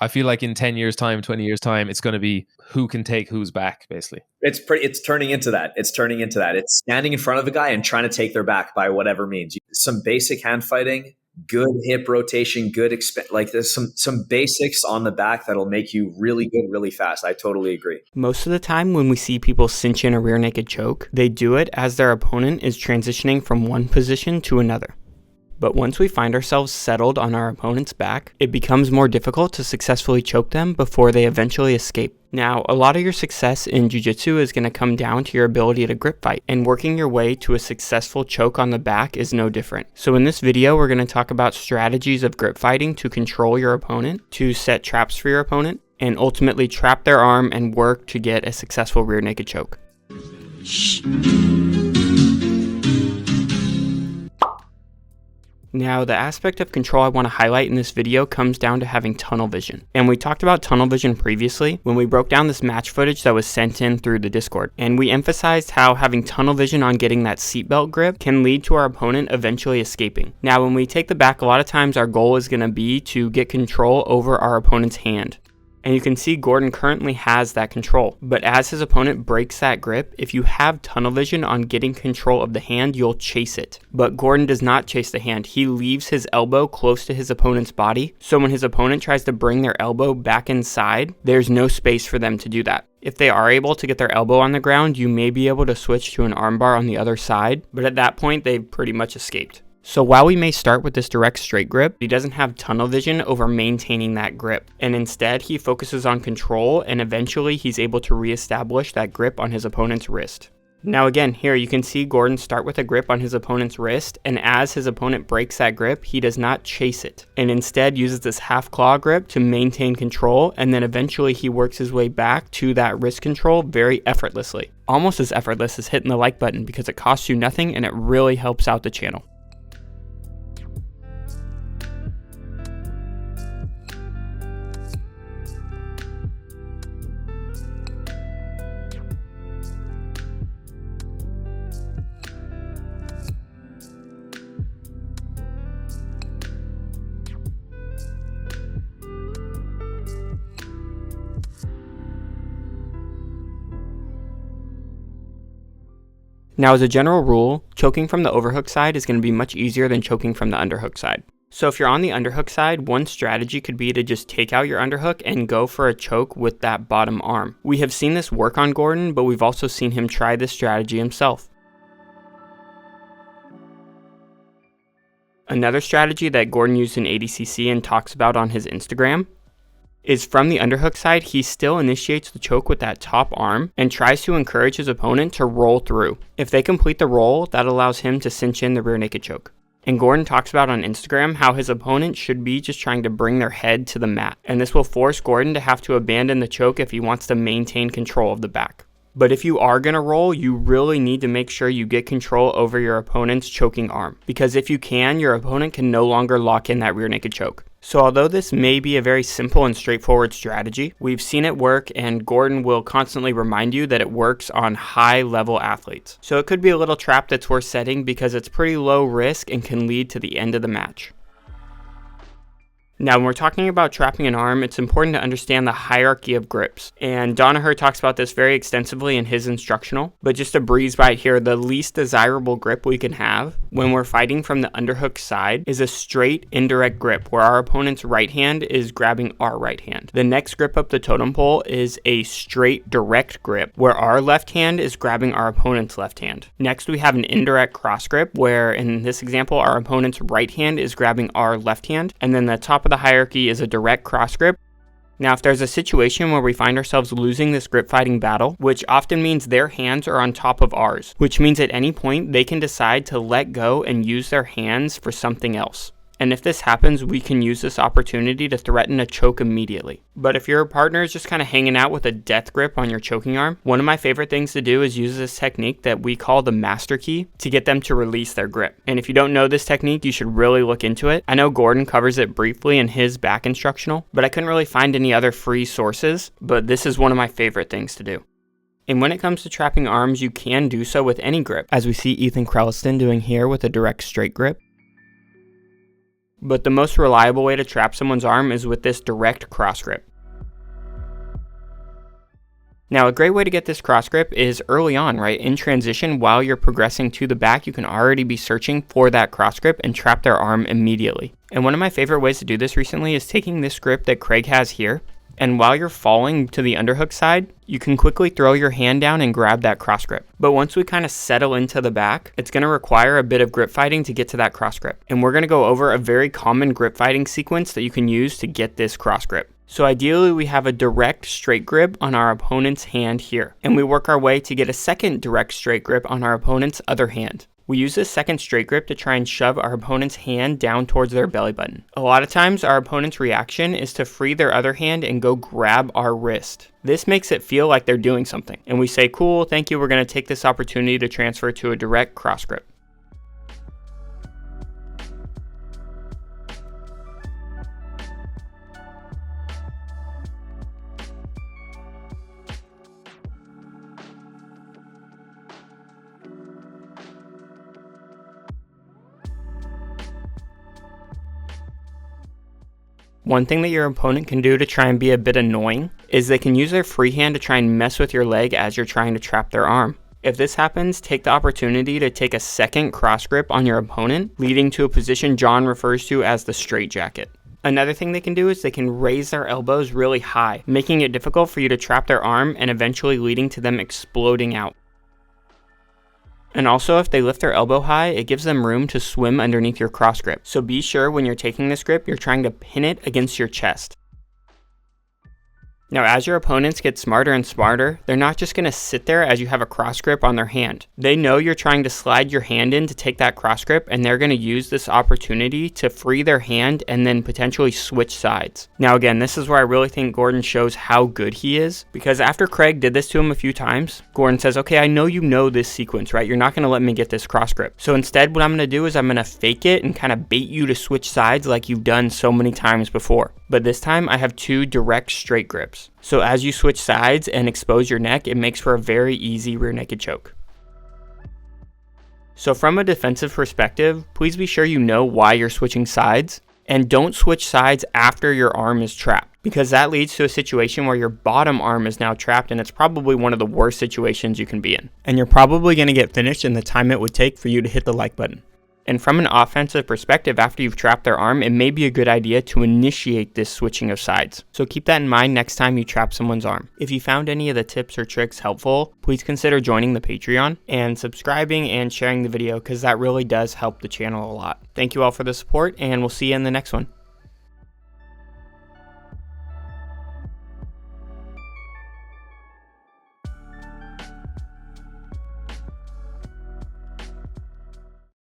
I feel like in 10 years time, 20 years time, it's going to be who can take who's back, basically. It's turning into that. It's standing in front of a guy and trying to take their back by whatever means. Some basic hand fighting, good hip rotation, like there's some basics on the back that'll make you really good really fast. I totally agree. Most of the time when we see people cinch in a rear naked choke, they do it as their opponent is transitioning from one position to another. But once we find ourselves settled on our opponent's back, it becomes more difficult to successfully choke them before they eventually escape. Now, a lot of your success in jiu-jitsu is going to come down to your ability to grip fight, and working your way to a successful choke on the back is no different. So in this video, we're going to talk about strategies of grip fighting to control your opponent, to set traps for your opponent, and ultimately trap their arm and work to get a successful rear naked choke. Now, the aspect of control I want to highlight in this video comes down to having tunnel vision. And we talked about tunnel vision previously when we broke down this match footage that was sent in through the Discord. And we emphasized how having tunnel vision on getting that seatbelt grip can lead to our opponent eventually escaping. Now, when we take the back, a lot of times our goal is going to be to get control over our opponent's hand. And you can see Gordon currently has that control. But as his opponent breaks that grip, if you have tunnel vision on getting control of the hand, you'll chase it. But Gordon does not chase the hand. He leaves his elbow close to his opponent's body. So when his opponent tries to bring their elbow back inside, there's no space for them to do that. If they are able to get their elbow on the ground, you may be able to switch to an armbar on the other side. But at that point, they've pretty much escaped. So while we may start with this direct straight grip, he doesn't have tunnel vision over maintaining that grip. And instead, he focuses on control, and eventually he's able to reestablish that grip on his opponent's wrist. Now again, here you can see Gordon start with a grip on his opponent's wrist, and as his opponent breaks that grip, he does not chase it, and instead uses this half claw grip to maintain control, and then eventually he works his way back to that wrist control very effortlessly. Almost as effortless as hitting the like button because it costs you nothing and it really helps out the channel. Now, as a general rule, choking from the overhook side is going to be much easier than choking from the underhook side. So if you're on the underhook side, one strategy could be to just take out your underhook and go for a choke with that bottom arm. We have seen this work on Gordon, but we've also seen him try this strategy himself. Another strategy that Gordon used in ADCC and talks about on his Instagram is from the underhook side, he still initiates the choke with that top arm and tries to encourage his opponent to roll through. If they complete the roll, that allows him to cinch in the rear naked choke. And Gordon talks about on Instagram how his opponent should be just trying to bring their head to the mat. And this will force Gordon to have to abandon the choke if he wants to maintain control of the back. But if you are going to roll, you really need to make sure you get control over your opponent's choking arm. Because if you can, your opponent can no longer lock in that rear naked choke. So although this may be a very simple and straightforward strategy, we've seen it work, and Gordon will constantly remind you that it works on high-level athletes. So it could be a little trap that's worth setting because it's pretty low risk and can lead to the end of the match. Now, when we're talking about trapping an arm, it's important to understand the hierarchy of grips. And Danaher talks about this very extensively in his instructional. But just to breeze by it here, the least desirable grip we can have when we're fighting from the underhook side is a straight indirect grip where our opponent's right hand is grabbing our right hand. The next grip up the totem pole is a straight direct grip where our left hand is grabbing our opponent's left hand. Next, we have an indirect cross grip where, in this example, our opponent's right hand is grabbing our left hand. And then the top of the hierarchy is a direct cross grip. Now, if there's a situation where we find ourselves losing this grip fighting battle, which often means their hands are on top of ours, which means at any point they can decide to let go and use their hands for something else. And if this happens, we can use this opportunity to threaten a choke immediately. But if your partner is just kind of hanging out with a death grip on your choking arm, one of my favorite things to do is use this technique that we call the master key to get them to release their grip. And if you don't know this technique, you should really look into it. I know Gordon covers it briefly in his back instructional, but I couldn't really find any other free sources, but this is one of my favorite things to do. And when it comes to trapping arms, you can do so with any grip, as we see Ethan Crelinsten doing here with a direct straight grip. But the most reliable way to trap someone's arm is with this direct cross grip. Now, a great way to get this cross grip is early on, right? In transition, while you're progressing to the back, you can already be searching for that cross grip and trap their arm immediately. And one of my favorite ways to do this recently is taking this grip that Craig has here, and while you're falling to the underhook side, you can quickly throw your hand down and grab that cross grip. But once we kind of settle into the back, it's going to require a bit of grip fighting to get to that cross grip. And we're going to go over a very common grip fighting sequence that you can use to get this cross grip. So ideally, we have a direct straight grip on our opponent's hand here, and we work our way to get a second direct straight grip on our opponent's other hand. We use this second straight grip to try and shove our opponent's hand down towards their belly button. A lot of times, our opponent's reaction is to free their other hand and go grab our wrist. This makes it feel like they're doing something, and we say, cool, thank you, we're going to take this opportunity to transfer to a direct cross grip. One thing that your opponent can do to try and be a bit annoying is they can use their free hand to try and mess with your leg as you're trying to trap their arm. If this happens, take the opportunity to take a second cross grip on your opponent, leading to a position John refers to as the straitjacket. Another thing they can do is they can raise their elbows really high, making it difficult for you to trap their arm and eventually leading to them exploding out. And also, if they lift their elbow high, it gives them room to swim underneath your cross grip. So be sure when you're taking this grip, you're trying to pin it against your chest. Now, as your opponents get smarter and smarter, they're not just going to sit there as you have a cross grip on their hand. They know you're trying to slide your hand in to take that cross grip, and they're going to use this opportunity to free their hand and then potentially switch sides. Now, again, this is where I really think Gordon shows how good he is, because after Craig did this to him a few times, Gordon says, okay, I know you know this sequence, right? You're not going to let me get this cross grip. So instead, what I'm going to do is I'm going to fake it and kind of bait you to switch sides like you've done so many times before. But this time, I have two direct straight grips. So as you switch sides and expose your neck, it makes for a very easy rear naked choke. So from a defensive perspective, please be sure you know why you're switching sides, and don't switch sides after your arm is trapped, because that leads to a situation where your bottom arm is now trapped, and it's probably one of the worst situations you can be in. And you're probably going to get finished in the time it would take for you to hit the like button. And from an offensive perspective, after you've trapped their arm, it may be a good idea to initiate this switching of sides. So keep that in mind next time you trap someone's arm. If you found any of the tips or tricks helpful, please consider joining the Patreon and subscribing and sharing the video, because that really does help the channel a lot. Thank you all for the support, and we'll see you in the next one.